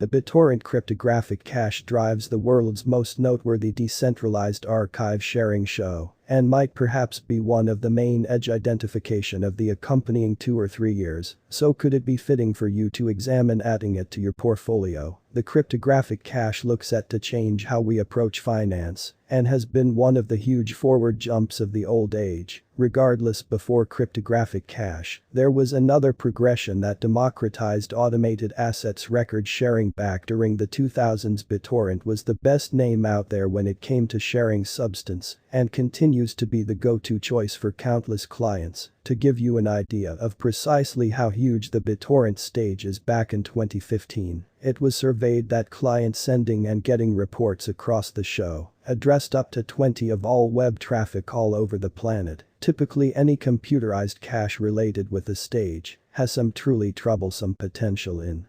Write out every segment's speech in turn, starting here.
The BitTorrent cryptographic cache drives the world's most noteworthy decentralized archive sharing show and might perhaps be one of the main edge identification of the accompanying 2 or 3 years, so could it be fitting for you to examine adding it to your portfolio? The cryptographic cache looks set to change how we approach finance and has been one of the huge forward jumps of the old age. Regardless, before cryptographic cache, there was another progression that democratized automated assets record sharing back during the 2000s. BitTorrent was the best name out there when it came to sharing substance and continues to be the go-to choice for countless clients. To give you an idea of precisely how huge the BitTorrent stage is, back in 2015, it was surveyed that clients sending and getting reports across the show addressed up to 20 of all web traffic all over the planet. Typically, any computerized cache related with the stage has some truly troublesome potential in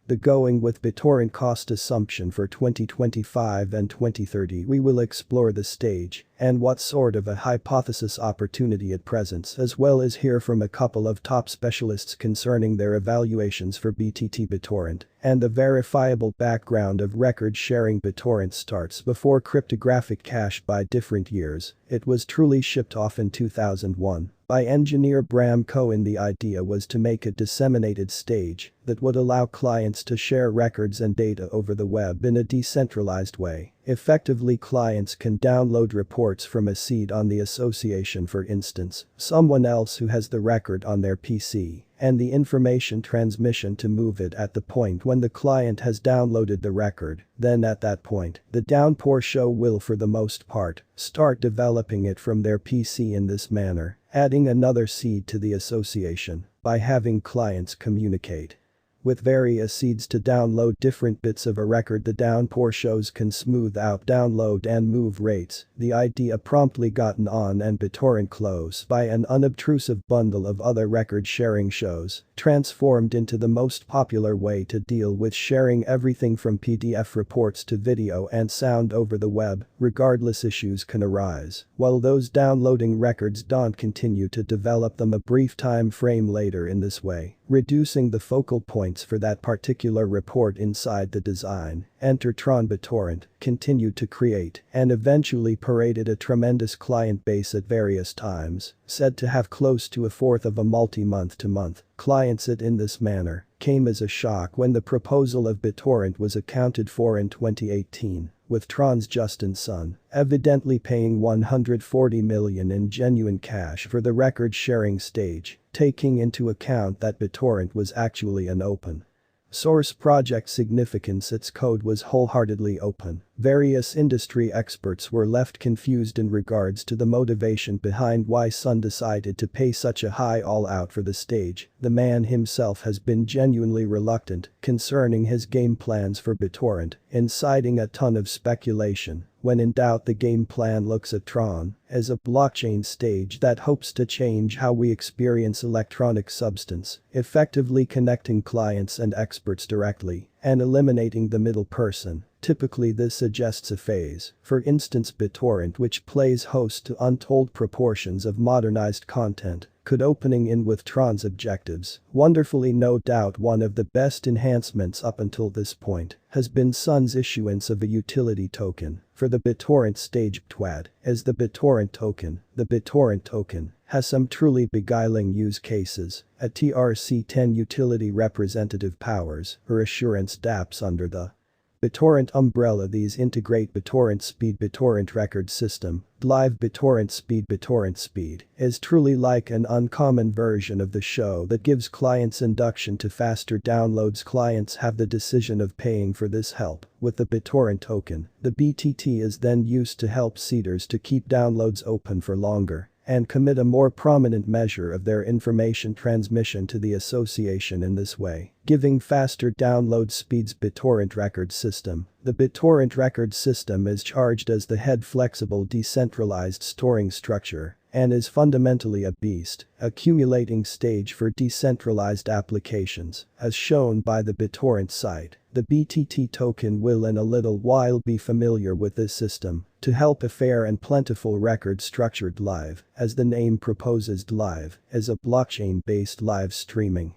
the going with BitTorrent cost assumption for 2025 and 2030. We will explore the stage and what sort of a hypothesis opportunity it presents, as well as hear from a couple of top specialists concerning their evaluations for BTT BitTorrent and the verifiable background of record sharing. BitTorrent starts before cryptographic cache by different years. It was truly shipped off in 2001 by engineer Bram Cohen. The idea was to make a disseminated stage that would allow clients to share records and data over the web in a decentralized way. Effectively, clients can download reports from a seed on the association, for instance, someone else who has the record on their PC, and the information transmission to move it at the point when the client has downloaded the record. Then at that point, the downpour show will, for the most part, start developing it from their PC in this manner, adding another seed to the association by having clients communicate with various seeds to download different bits of a record. The downpour shows can smooth out download and move rates. The idea promptly gotten on and BitTorrent close by an unobtrusive bundle of other record sharing shows, transformed into the most popular way to deal with sharing everything from PDF reports to video and sound over the web. Regardless, issues can arise while those downloading records don't continue to develop them a brief time frame later. In this way, reducing the focal points for that particular report inside the design. Enter Tron. BitTorrent continued to create and eventually paraded a tremendous client base at various times, said to have close to a fourth of a multi-month-to-month clients. It in this manner came as a shock when the proposal of BitTorrent was accounted for in 2018, with Tron's Justin Sun evidently paying $140 million in genuine cash for the record sharing stage, taking into account that BitTorrent was actually an open source project. Significance: its code was wholeheartedly open. Various industry experts were left confused in regards to the motivation behind why Sun decided to pay such a high all-out for the stage. The man himself has been genuinely reluctant concerning his game plans for BitTorrent, inciting a ton of speculation. When in doubt, the game plan looks at Tron as a blockchain stage that hopes to change how we experience electronic substance, effectively connecting clients and experts directly and eliminating the middle person. Typically, this suggests a phase, for instance BitTorrent, which plays host to untold proportions of modernized content, could opening in with Tron's objectives. Wonderfully, no doubt one of the best enhancements up until this point has been Sun's issuance of a utility token for the BitTorrent stage BTWAD as the BitTorrent token. The BitTorrent token has some truly beguiling use cases. A TRC10 utility representative powers or assurance dApps under the BitTorrent umbrella. These integrate BitTorrent Speed, BitTorrent Record System, Live BitTorrent Speed. BitTorrent Speed is truly like an uncommon version of the show that gives clients induction to faster downloads. Clients have the decision of paying for this help. With the BitTorrent token, the BTT is then used to help seeders to keep downloads open for longer and commit a more prominent measure of their information transmission to the association in this way, giving faster download speeds. BitTorrent Record System. The BitTorrent Record System is charged as the head flexible decentralized storing structure and is fundamentally a beast, accumulating stage for decentralized applications, as shown by the BitTorrent site. The BTT token will in a little while be familiar with this system to help a fair and plentiful record structured live, as the name proposes. Live as a blockchain-based live streaming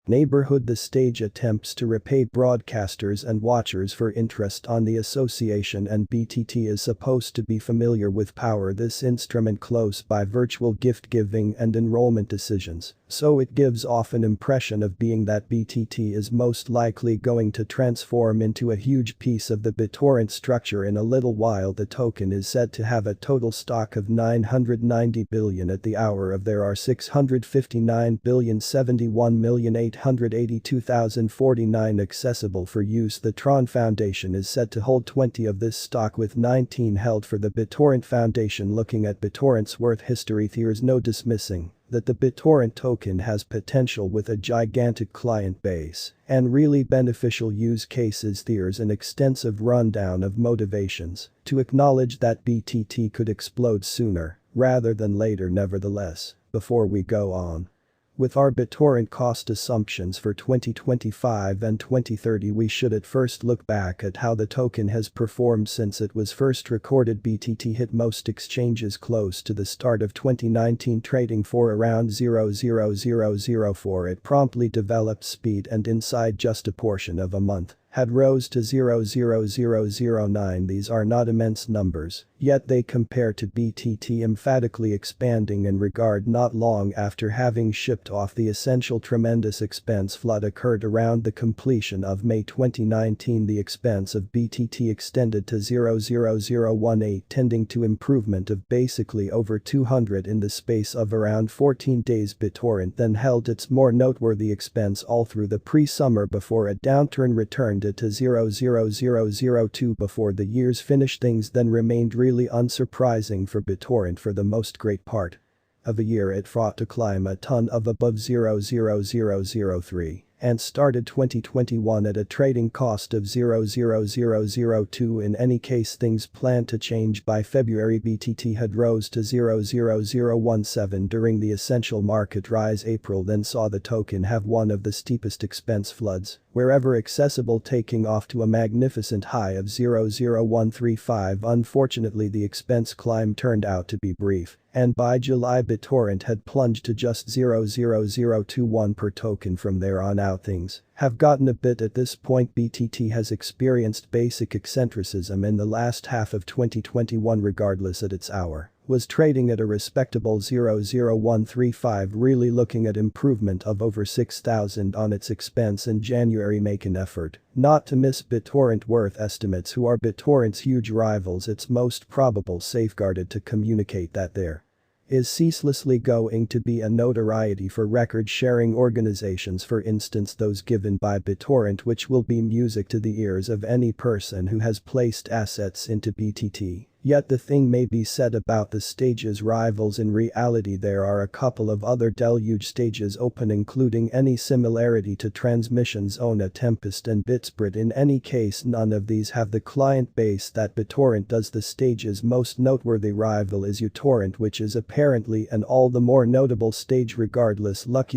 Neighborhood. The stage attempts to repay broadcasters and watchers for interest on the association, and BTT is supposed to be familiar with power this instrument close by virtual gift giving and enrollment decisions, so it gives off an impression of being that BTT is most likely going to transform into a huge piece of the Bittorrent structure in a little while. The token is said to have a total stock of 990 billion. At the hour of there are 659,071,882,049 accessible for use. The Tron Foundation is said to hold 20 of this stock with 19 held for the Bittorrent Foundation. Looking at Bittorrent's worth history, there's no dismissing that the Bittorrent token has potential with a gigantic client base and really beneficial use cases. There's an extensive rundown of motivations to acknowledge that BTT could explode sooner rather than later. Nevertheless, before we go on with our Bittorrent cost assumptions for 2025 and 2030, we should at first look back at how the token has performed since it was first recorded. BTT hit most exchanges close to the start of 2019, trading for around 0.00004. It promptly developed speed and inside just a portion of a month had rose to 0.00009. These are not immense numbers, yet they compare to BTT emphatically expanding in regard not long after having shipped off. The essential tremendous expense flood occurred around the completion of May 2019. The expense of BTT extended to 0.00018, tending to improvement of basically over 200 in the space of around 14 days. Bittorrent then held its more noteworthy expense all through the pre-summer before a downturn returned it to 0.00002 before the year's finished. Things then remained really unsurprising for Bittorrent for the most great part of a year. It fought to climb a ton of above 0.00003 and started 2021 at a trading cost of 0.00002. In any case, things planned to change by February. BTT had rose to 0.00017 during the essential market rise. April then saw the token have one of the steepest expense floods wherever accessible, taking off to a magnificent high of 0.0135. Unfortunately, the expense climb turned out to be brief, and by July Bittorrent had plunged to just 0.00021 per token. From there on out things have gotten a bit. At this point, BTT has experienced basic eccentricism in the last half of 2021. Regardless, at its hour was trading at a respectable 0.0135, really looking at improvement of over 6,000 on its expense in January. Make an effort not to miss Bittorrent worth estimates, who are Bittorrent's huge rivals. It's most probable safeguarded to communicate that there is ceaselessly going to be a notoriety for record-sharing organizations, for instance those given by Bittorrent, which will be music to the ears of any person who has placed assets into BTT. Yet the thing may be said about the stage's rivals. In reality, there are a couple of other deluge stages open, including any similarity to Transmission's own A Tempest and Bitsprit. In any case, none of these have the client base that Bittorrent does. The stage's most noteworthy rival is uTorrent, which is apparently an all the more notable stage. Regardless, lucky